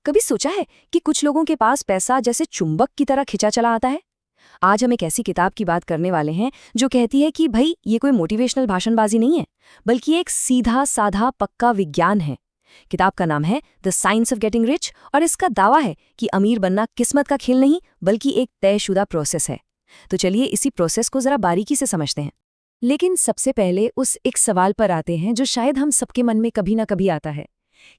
कभी सोचा है कि कुछ लोगों के पास पैसा जैसे चुंबक की तरह खिंचा चला आता है? आज हम एक ऐसी किताब की बात करने वाले हैं जो कहती है कि भाई ये कोई मोटिवेशनल भाषणबाजी नहीं है, बल्कि एक सीधा साधा पक्का विज्ञान है। किताब का नाम है the science of getting rich और इसका दावा है कि अमीर बनना किस्मत का खेल नहीं बल्कि एक तयशुदा प्रोसेस है। तो चलिए इसी प्रोसेस को जरा बारीकी से समझते हैं। लेकिन सबसे पहले उस एक सवाल पर आते हैं जो शायद हम सबके मन में कभी ना कभी आता है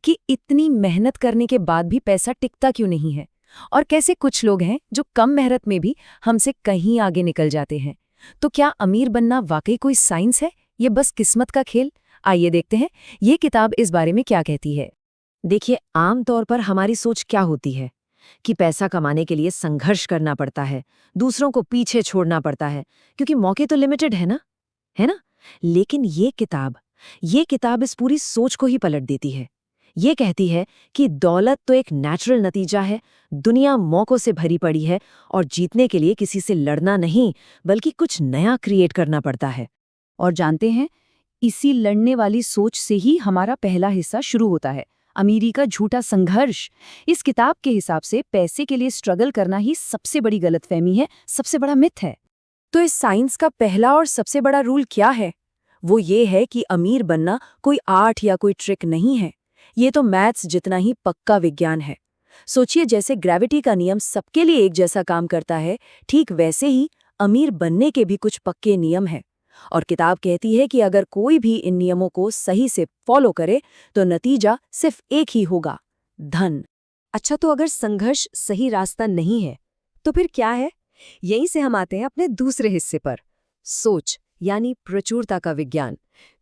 कि इतनी मेहनत करने के बाद भी पैसा टिकता क्यों नहीं है, और कैसे कुछ लोग हैं जो कम मेहनत में भी हमसे कहीं आगे निकल जाते हैं। तो क्या अमीर बनना वाकई कोई साइंस है, ये बस किस्मत का खेल? आइए देखते हैं ये किताब इस बारे में क्या कहती है। देखिए, आमतौर पर हमारी सोच क्या होती है कि पैसा कमाने के लिए संघर्ष करना पड़ता है, दूसरों को पीछे छोड़ना पड़ता है, क्योंकि मौके तो लिमिटेड है ना। लेकिन ये किताब इस पूरी सोच को ही पलट देती है। ये कहती है कि दौलत तो एक नेचुरल नतीजा है, दुनिया मौकों से भरी पड़ी है और जीतने के लिए किसी से लड़ना नहीं बल्कि कुछ नया क्रिएट करना पड़ता है। और जानते हैं, इसी लड़ने वाली सोच से ही हमारा पहला हिस्सा शुरू होता है, अमीरी का झूठा संघर्ष। इस किताब के हिसाब से पैसे के लिए स्ट्रगल करना ही सबसे बड़ी गलतफहमी है, सबसे बड़ा मिथ है। तो इस साइंस का पहला और सबसे बड़ा रूल क्या है? वो ये है कि अमीर बनना कोई आर्ट या कोई ट्रिक नहीं है, ये तो मैथ्स जितना ही पक्का विज्ञान है। सोचिए, जैसे ग्रेविटी का नियम सबके लिए एक जैसा काम करता है, ठीक वैसे ही अमीर बनने के भी कुछ पक्के नियम हैं। और किताब कहती है कि अगर कोई भी इन नियमों को सही से फॉलो करे तो नतीजा सिर्फ एक ही होगा, धन। अच्छा, तो अगर संघर्ष सही रास्ता नहीं है तो फिर क्या है? यहीं से हम आते हैं अपने दूसरे हिस्से पर, सोच यानी प्रचुरता का विज्ञान।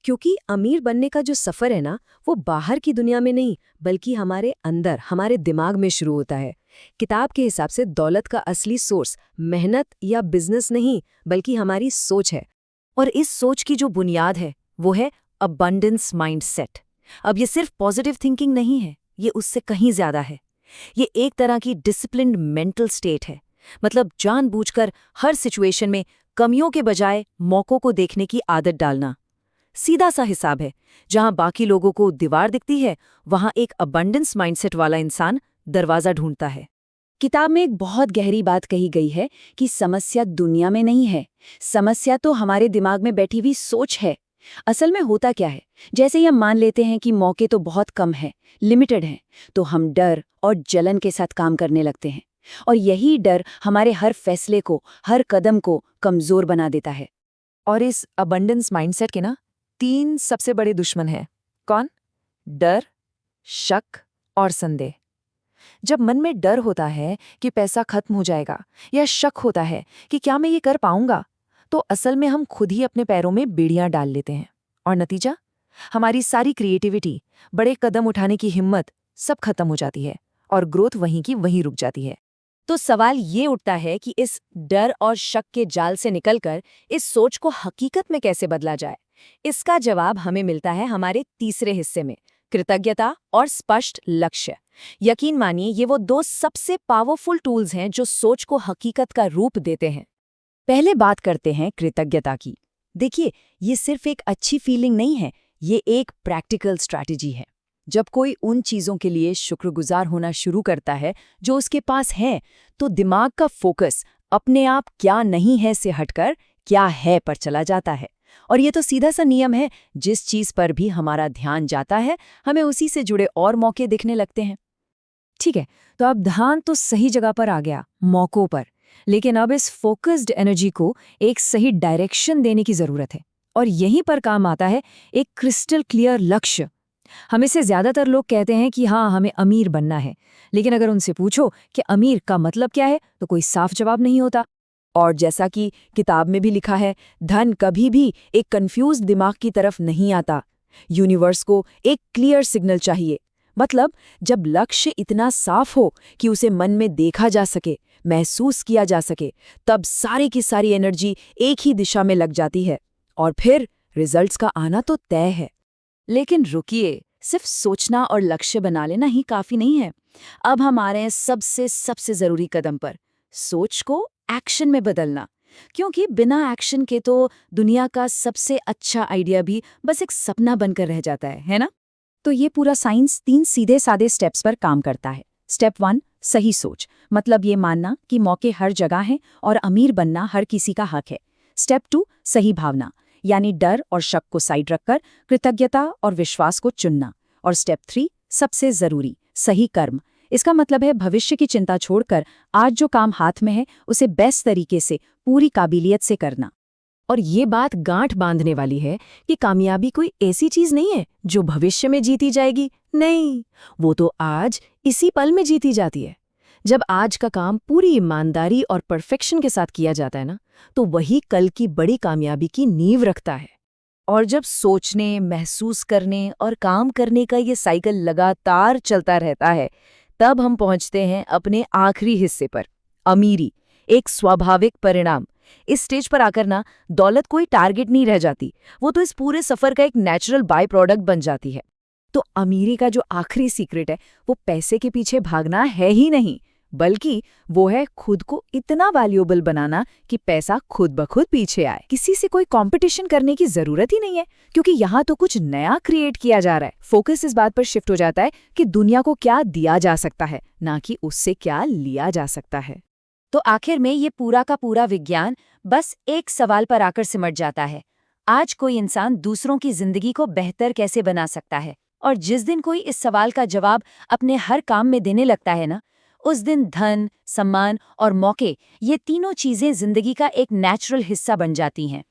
क्योंकि अमीर बनने का जो सफर है ना, वो बाहर की दुनिया में नहीं बल्कि हमारे अंदर, हमारे दिमाग में शुरू होता है। किताब के हिसाब से दौलत का असली सोर्स मेहनत या बिजनेस नहीं बल्कि हमारी सोच है। और इस सोच की जो बुनियाद है वो है अबंडेंस माइंडसेट। अब ये सिर्फ पॉजिटिव थिंकिंग नहीं है, ये उससे कहीं ज्यादा है। ये एक तरह की डिसिप्लिन्ड मेंटल स्टेट है। मतलब जानबूझकर हर सिचुएशन में कमियों के बजाय मौकों को देखने की आदत डालना। सीधा सा हिसाब है, जहां बाकी लोगों को दीवार दिखती है वहां एक अबंडेंस माइंडसेट वाला इंसान दरवाजा ढूंढता है। किताब में एक बहुत गहरी बात कही गई है कि समस्या दुनिया में नहीं है, समस्या तो हमारे दिमाग में बैठी हुई सोच है। असल में होता क्या है, जैसे ही हम मान लेते हैं कि मौके तो बहुत कम हैं, लिमिटेड हैं, तो हम डर और जलन के साथ काम करने लगते हैं। और यही डर हमारे हर फैसले को, हर कदम को कमजोर बना देता है। और इस अबंडेंस माइंडसेट के ना 3 सबसे बड़े दुश्मन हैं। कौन? डर, शक और संदेह। जब मन में डर होता है कि पैसा खत्म हो जाएगा या शक होता है कि क्या मैं ये कर पाऊंगा, तो असल में हम खुद ही अपने पैरों में बेड़ियां डाल लेते हैं। और नतीजा, हमारी सारी क्रिएटिविटी, बड़े कदम उठाने की हिम्मत सब खत्म हो जाती है और ग्रोथ वहीं की वहीं रुक जाती है। तो सवाल ये उठता है कि इस डर और शक के जाल से निकलकर इस सोच को हकीकत में कैसे बदला जाए। इसका जवाब हमें मिलता है हमारे तीसरे हिस्से में, कृतज्ञता और स्पष्ट लक्ष्य। यकीन मानिए, ये वो 2 सबसे पावरफुल टूल्स हैं जो सोच को हकीकत का रूप देते हैं। पहले बात करते हैं कृतज्ञता की। देखिए, ये सिर्फ एक अच्छी फीलिंग नहीं है, ये एक प्रैक्टिकल स्ट्रैटेजी है। जब कोई उन चीज़ों के लिए शुक्रगुजार होना शुरू करता है जो उसके पास है, तो दिमाग का फोकस अपने आप क्या नहीं है से हटकर क्या है पर चला जाता है। और ये तो सीधा सा नियम है, जिस चीज़ पर भी हमारा ध्यान जाता है, हमें उसी से जुड़े और मौके दिखने लगते हैं। ठीक है, तो अब ध्यान तो सही जगह पर आ गया, मौकों पर। लेकिन अब इस फोकस्ड एनर्जी को एक सही डायरेक्शन देने की ज़रूरत है। और यहीं पर काम आता है एक क्रिस्टल क्लियर लक्ष्य। हमें से ज़्यादातर लोग कहते हैं कि हाँ, हमें अमीर बनना है, लेकिन अगर उनसे पूछो कि अमीर का मतलब क्या है, तो कोई साफ जवाब नहीं होता। और जैसा कि किताब में भी लिखा है, धन कभी भी एक कंफ्यूज दिमाग की तरफ नहीं आता। यूनिवर्स को एक क्लियर सिग्नल चाहिए। मतलब जब लक्ष्य इतना साफ हो कि उसे मन में देखा जा सके, महसूस किया जा सके, तब सारी की सारी एनर्जी एक ही दिशा में लग जाती है और फिर रिजल्ट्स का आना तो तय है। लेकिन रुकिए, सिर्फ सोचना और लक्ष्य बना लेना ही काफी नहीं है। अब हम आ रहे हैं सबसे जरूरी कदम पर, सोच को एक्शन में बदलना। क्योंकि बिना एक्शन के तो दुनिया का सबसे अच्छा आइडिया भी बस एक सपना बनकर रह जाता है ना? तो ये पूरा साइंस 3 सीधे साधे स्टेप्स पर काम करता है। स्टेप 1, सही सोच, मतलब ये मानना कि मौके हर जगह हैं और अमीर बनना हर किसी का हक है। स्टेप 2, सही भावना, यानी डर और शक को साइड रखकर कृतज्ञता और विश्वास को चुनना। और स्टेप 3, सबसे जरूरी, सही कर्म। इसका मतलब है भविष्य की चिंता छोड़कर आज जो काम हाथ में है उसे बेस्ट तरीके से, पूरी काबिलियत से करना। और ये बात गांठ बांधने वाली है कि कामयाबी कोई ऐसी चीज नहीं है जो भविष्य में जीती जाएगी। नहीं, वो तो आज इसी पल में जीती जाती है। जब आज का काम पूरी ईमानदारी और परफेक्शन के साथ किया जाता है ना, तो वही कल की बड़ी कामयाबी की नींव रखता है। और जब सोचने, महसूस करने और काम करने का ये साइकिल लगातार चलता रहता है, तब हम पहुंचते हैं अपने आखिरी हिस्से पर, अमीरी, एक स्वाभाविक परिणाम। इस स्टेज पर आकर ना दौलत कोई टारगेट नहीं रह जाती, वो तो इस पूरे सफर का एक नेचुरल बाय प्रोडक्ट बन जाती है। तो अमीरी का जो आखिरी सीक्रेट है वो पैसे के पीछे भागना है ही नहीं, बल्कि वो है खुद को इतना वैल्यूएबल बनाना कि पैसा खुद ब खुद पीछे आए। किसी से कोई कंपटीशन करने की जरूरत ही नहीं है, क्योंकि यहाँ तो कुछ नया क्रिएट किया जा रहा है। फोकस इस बात पर शिफ्ट हो जाता है कि दुनिया को क्या दिया जा सकता है, ना कि उससे क्या लिया जा सकता है। तो आखिर में ये पूरा का पूरा विज्ञान बस एक सवाल पर आकर सिमट जाता है, आज कोई इंसान दूसरों की जिंदगी को बेहतर कैसे बना सकता है? और जिस दिन कोई इस सवाल का जवाब अपने हर काम में देने लगता है ना, उस दिन धन, सम्मान और मौके, ये तीनों चीजें जिंदगी का एक नेचुरल हिस्सा बन जाती हैं।